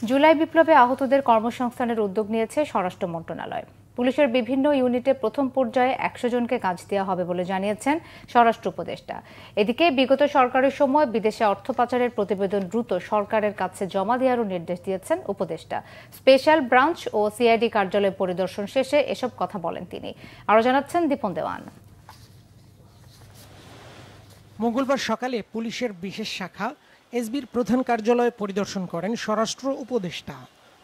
জুলাই বিপ্লবে আহতদের কর্মসংস্থানের উদ্যোগ নিয়েছে স্বরাষ্ট্র মন্ত্রণালয়। পুলিশের বিভিন্ন ইউনিটে প্রথম পর্যায়ে ১০০ জনকে কাজ দেওয়া হবে বলে জানিয়েছেন স্বরাষ্ট্র উপদেষ্টা। এদিকে বিগত সরকারের সময় বিদেশে অর্থ পাচারের প্রতিবেদন দ্রুত সরকারের কাছে জমা দেওয়ারও নির্দেশ দিয়েছেন উপদেষ্টা। স্পেশাল ব্রাঞ্চ ও সিআইডি কার্যালয় পরিদর্শন শেষে এসব কথা বলেন তিনি। আরও জানাচ্ছেন দীপন দেওয়ান। মঙ্গলবার সকালে পুলিশের বিশেষ শাখা এসবির প্রধান কার্যালয় পরিদর্শন করেন স্বরাষ্ট্র উপদেষ্টা।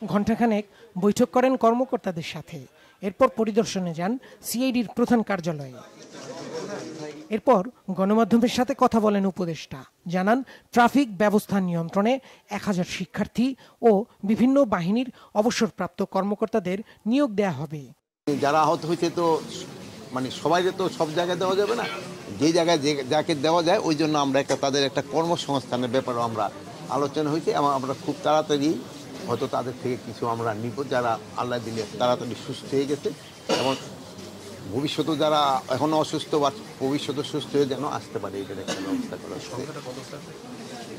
ঘণ্টাখানেক বৈঠক করেন কর্মকর্তাদের সাথে। এরপর পরিদর্শনে যান সিআইডির প্রধান কার্যালয়ে। এরপর গণমাধ্যমের সাথে কথা বলেন উপদেষ্টা। জানান, ট্রাফিক ব্যবস্থা নিয়ন্ত্রণে ১০০০ শিক্ষার্থী ও বিভিন্ন বাহিনীর অবসরপ্রাপ্ত কর্মকর্তাদের নিয়োগ দেয়া হবে। যারা আহত হয়েছে তো সবাই তো সব জায়গায় দেওয়া যাবে না, যে জায়গায় যাকে দেওয়া যায় ওই জন্য আমরা তাদের একটা কর্মসংস্থানের ব্যাপারে আমরা আলোচনা হয়েছে এবং আমরা খুব তাড়াতাড়ি হয়তো তাদের থেকে কিছু আমরা নিব, যারা আল্লাহ দিলে তাড়াতাড়ি সুস্থ হয়ে গেছে এবং ভবিষ্যতে যারা এখনো অসুস্থ বা ভবিষ্যতে সুস্থ হয়ে যেন আসতে পারে এটার একটা ব্যবস্থা করা।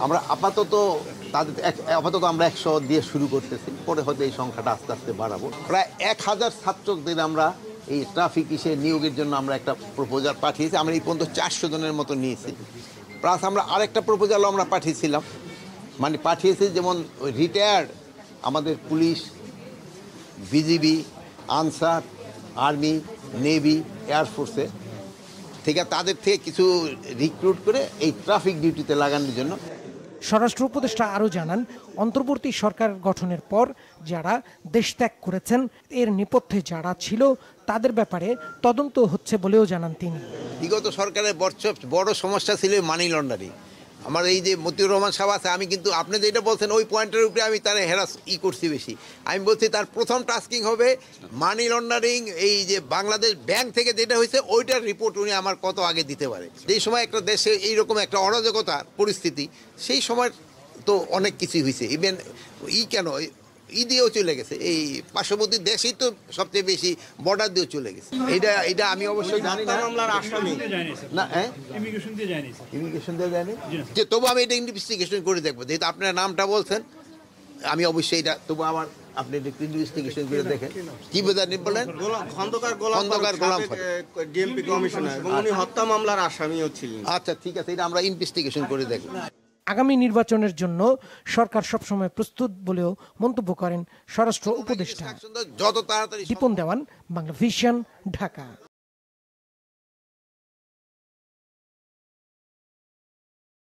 আমরা আপাতত আমরা ১০০ দিয়ে শুরু করতেছি, পরে হয়তো এই সংখ্যাটা আস্তে আস্তে বাড়াবো। প্রায় ১০০০ ছাত্রদের আমরা এই ট্রাফিক নিয়োগের জন্য আমরা একটা প্রপোজাল পাঠিয়েছি। আমরা এই পর্যন্ত ৪০০ জনের মতো নিয়েছি। প্লাস আমরা আরেকটা প্রপোজালও আমরা পাঠিয়েছি, যেমন রিটায়ার্ড আমাদের police, BGB, Ansar, army, navy, এয়ারফোর্সে থেকে তাদের থেকে কিছু রিক্রুট করে এই ট্রাফিক ডিউটিতে লাগানোর জন্য। স্বরাষ্ট্র উপদেষ্টা আরও জানান, অন্তর্বর্তী সরকার গঠনের পর যারা দেশ ত্যাগ করেছেন এর নেপথ্যে যারা ছিল তাদের ব্যাপারে তদন্ত হচ্ছে বলেও জানান তিনি। বিগত সরকারের বড় সমস্যা ছিল মানি লন্ডারিং। আমার এই যে মতিউর রহমান সাহেব আছে, আমি কিন্তু আপনি যেটা বলছেন ওই পয়েন্টের উপরে আমি তার করছি বেশি। আমি বলছি তার প্রথম টাস্কিং হবে মানি লন্ডারিং, এই যে বাংলাদেশ ব্যাংক থেকে যেটা হয়েছে ওইটার রিপোর্ট উনি আমার কত আগে দিতে পারে। যেই সময় একটা দেশে এইরকম একটা অরাজকতার পরিস্থিতি, সেই সময় তো অনেক কিছুই হয়েছে। ইভেন দিয়েও চলে গেছে, এই পার্শ্ববর্তী দেশেই তো সবচেয়ে বেশি বর্ডার দিয়েও চলে গেছে। এটা আমি অবশ্যই জানি না, ইমিগ্রেশন দিয়ে যায়নি, যে তবু আমি এটা ইনভেস্টিগেশন করে দেখবো। যেহেতু আপনার নামটা বলছেন, আমি অবশ্যই এটা তবু আপনি ইনভেস্টিগেশন করে দেখেন। কি বোঝানি বলেন? খন্দকার গোলাম ডিএমপি কমিশনার এবং উনি হত্যা মামলার আসামিও ছিলেন। আচ্ছা, ঠিক আছে, এটা আমরা ইনভেস্টিগেশন করে দেখব। আগামী নির্বাচনের জন্য সরকার সবসময় প্রস্তুত বলেও মন্তব্য করেন স্বরাষ্ট্র উপদেষ্টা। যত তাড়াতাড়ি। দীপন দেওয়ান, বাংলা ভিশন, ঢাকা।